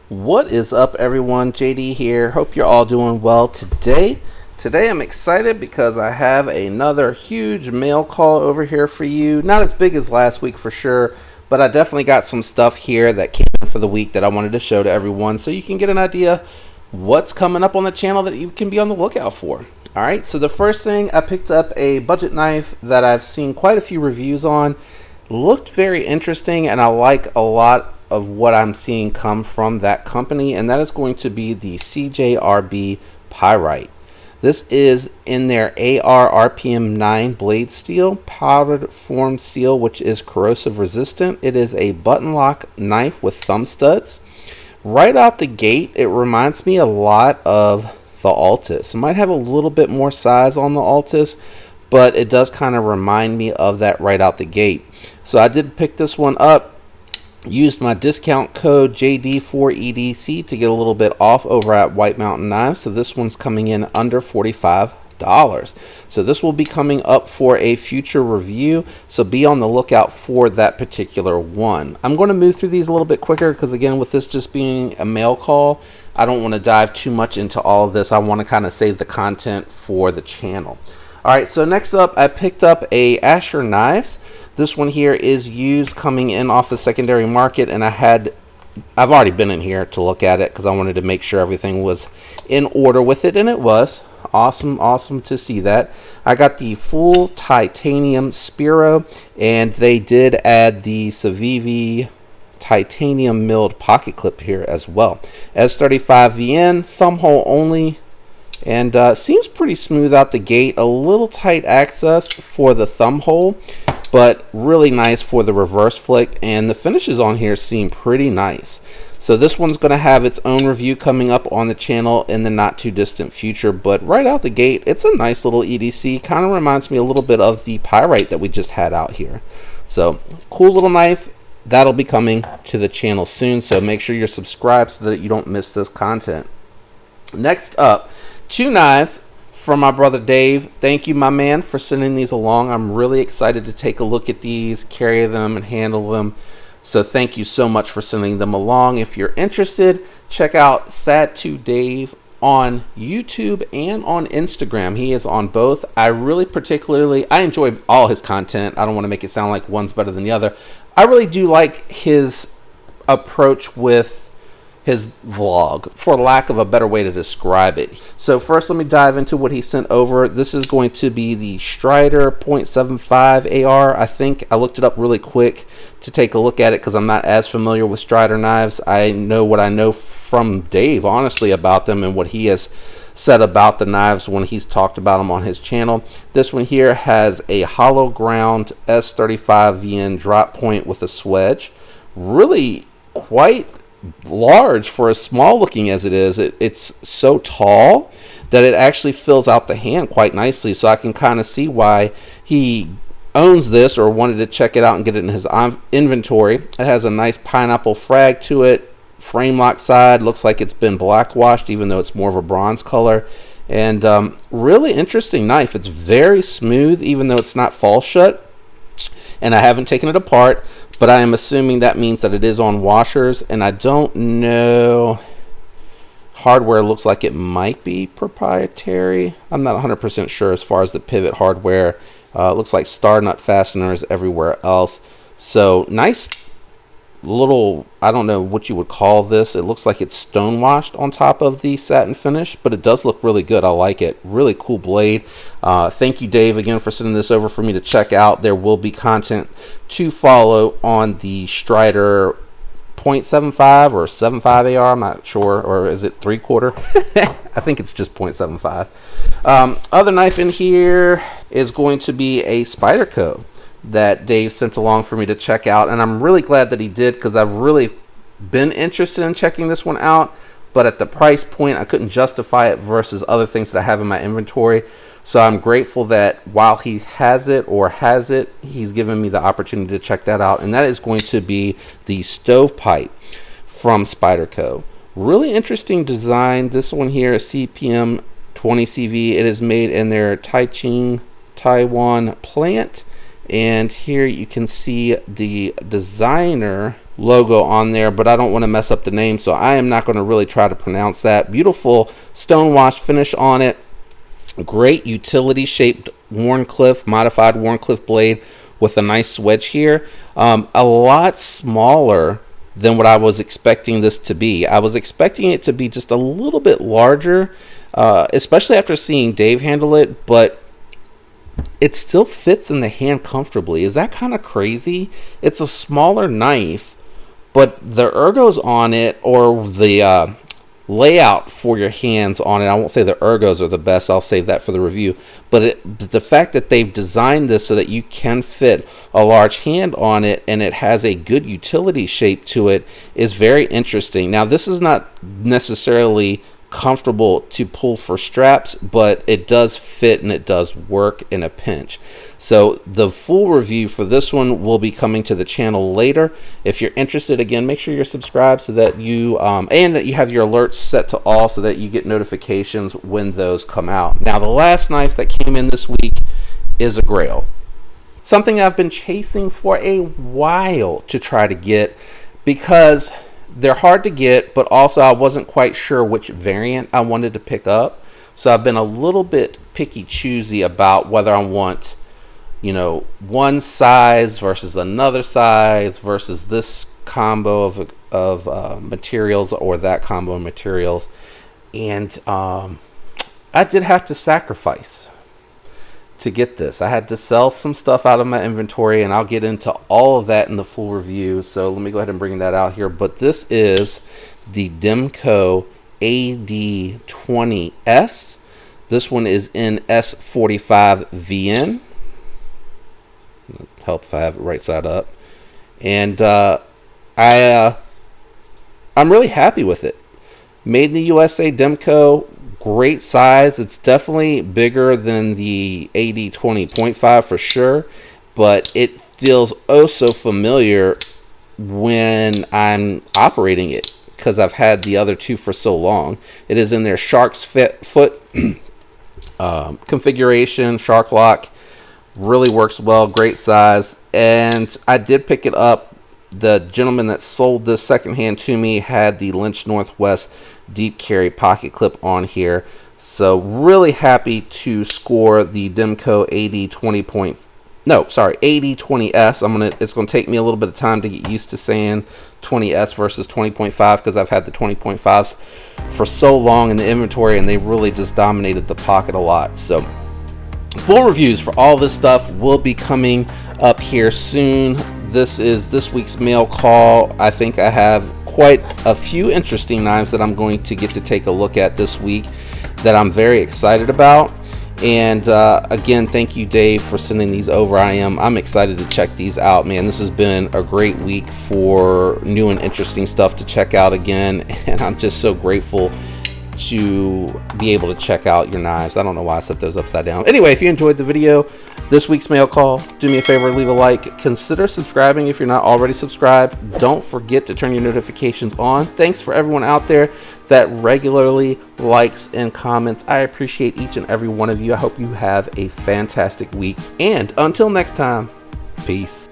What is up, everyone? JD here. Hope you're all doing well today. Today I'm excited because I have another huge mail call over here for you. Not as big as last week for sure, but I definitely got some stuff here that came in for the week that I wanted to show to everyone so you can get an idea what's coming up on the channel that you can be on the lookout for. Alright, so the first thing, I picked up a budget knife that I've seen quite a few reviews on. Looked very interesting, and I like a lot of what I'm seeing come from that company, and that is going to be the CJRB Pyrite. This is in their AR RPM 9 blade steel, powdered formed steel, which is corrosive resistant. It is a button lock knife with thumb studs. Right out the gate, it reminds me a lot of the Altus. It might have a little bit more size on the Altus, but it does kind of remind me of that right out the gate. So I did pick this one up. Used my discount code JD4EDC to get a little bit off over at White Mountain Knives. So this one's coming in under $45. So this will be coming up for a future review, so be on the lookout for that particular one. I'm going to move through these a little bit quicker because, again, with this just being a mail call, I don't want to dive too much into all of this. I want to kind of save the content for the channel. Alright, so next up, I picked up a Asher Knives. This one here is used coming in off the secondary market, and I've already been in here to look at it because I wanted to make sure everything was in order with it, and it was. Awesome to see that. I got the full titanium Spiro, and they did add the Civivi titanium milled pocket clip here as well. S35VN, thumb hole only. And seems pretty smooth out the gate. A little tight access for the thumb hole, but really nice for the reverse flick. And the finishes on here seem pretty nice. So this one's going to have its own review coming up on the channel in the not too distant future. But right out the gate, it's a nice little EDC. Kind of reminds me a little bit of the Pyrite that we just had out here. So cool little knife. That'll be coming to the channel soon. So make sure you're subscribed so that you don't miss this content. Next up, two knives from my brother Dave. Thank you, my man, for sending these along. I'm really excited to take a look at these, carry them, and handle them. So thank you so much for sending them along. If you're interested, check out Sad2Dave on YouTube and on Instagram. He is on both. I enjoy all his content. I don't want to make it sound like one's better than the other. I really do like his approach with his vlog, for lack of a better way to describe it. So first, let me dive into what he sent over. This is going to be the Strider .75 AR. I think I looked it up really quick to take a look at it because I'm not as familiar with Strider knives. I know what I know from Dave, honestly, about them and what he has said about the knives when he's talked about them on his channel. This one here has a hollow ground S35VN drop point with a swedge. Really quite large for as small looking as it is. It's so tall that it actually fills out the hand quite nicely, so I can kind of see why he owns this or wanted to check it out and get it in his inventory. It has a nice pineapple frag to it, frame lock side, looks like it's been black washed even though it's more of a bronze color, and really interesting knife. It's very smooth even though it's not fall shut, and I haven't taken it apart, but I am assuming that means that it is on washers, and I don't know. Hardware looks like it might be proprietary. I'm not 100% sure as far as the pivot hardware. Looks like star nut fasteners everywhere else. So nice little, I don't know what you would call this. It looks like it's stone washed on top of the satin finish, but it does look really good. I like it. Really cool blade. Thank you, Dave, again for sending this over for me to check out. There will be content to follow on the Strider .75 or 75 AR. I'm not sure, or is it 3/4? I think it's just .75. Other knife in here is going to be a Spyderco that Dave sent along for me to check out, and I'm really glad that he did because I've really been interested in checking this one out, but at the price point I couldn't justify it versus other things that I have in my inventory. So I'm grateful that while he has it, he's given me the opportunity to check that out, and that is going to be the stovepipe from Spyderco. Really interesting design. This one here is CPM 20CV. It is made in their Taichung, Taiwan plant. And here you can see the designer logo on there, but I don't want to mess up the name, so I am not going to really try to pronounce that. Beautiful stonewash finish on it. Great utility shaped modified Warncliffe blade with a nice wedge here. A lot smaller than what I was expecting this to be. I was expecting it to be just a little bit larger, especially after seeing Dave handle it, but it still fits in the hand comfortably. Is that kind of crazy? It's a smaller knife, but the ergos on it, or the layout for your hands on it, I won't say the ergos are the best, I'll save that for the review, but the fact that they've designed this so that you can fit a large hand on it and it has a good utility shape to it is very interesting. Now, this is not necessarily comfortable to pull for straps, but it does fit and it does work in a pinch. So the full review for this one will be coming to the channel later. If you're interested, again, make sure you're subscribed so that you and that you have your alerts set to all so that you get notifications when those come out. Now, the last knife that came in this week is a Grail, something I've been chasing for a while to try to get, because they're hard to get, but also I wasn't quite sure which variant I wanted to pick up. So I've been a little bit picky choosy about whether I want, you know, one size versus another size versus this combo of materials or that combo of materials. And I did have to sacrifice to get this. I had to sell some stuff out of my inventory, and I'll get into all of that in the full review. So let me go ahead and bring that out here. But this is the Demco AD20S. This one is in S45VN. Help if I have it right side up. And I'm really happy with it. Made in the USA, Demco. Great size. It's definitely bigger than the AD 20.5 for sure, but it feels oh so familiar when I'm operating it because I've had the other two for so long. It is in their shark's foot configuration, shark lock. Really works well, great size. And I did pick it up. The gentleman that sold this secondhand to me had the Lynch Northwest deep carry pocket clip on here. So really happy to score the Demco AD20S. It's gonna take me a little bit of time to get used to saying 20S versus 20.5 because I've had the 20.5s for so long in the inventory and they really just dominated the pocket a lot. So full reviews for all this stuff will be coming up here soon. This is this week's mail call. I think I have quite a few interesting knives that I'm going to get to take a look at this week that I'm very excited about. And again, thank you, Dave, for sending these over. I'm excited to check these out, man. This has been a great week for new and interesting stuff to check out again, and I'm just so grateful to be able to check out your knives. I don't know why I set those upside down. Anyway, if you enjoyed the video, this week's mail call, do me a favor, leave a like. Consider subscribing if you're not already subscribed. Don't forget to turn your notifications on. Thanks for everyone out there that regularly likes and comments. I appreciate each and every one of you. I hope you have a fantastic week. And until next time, peace.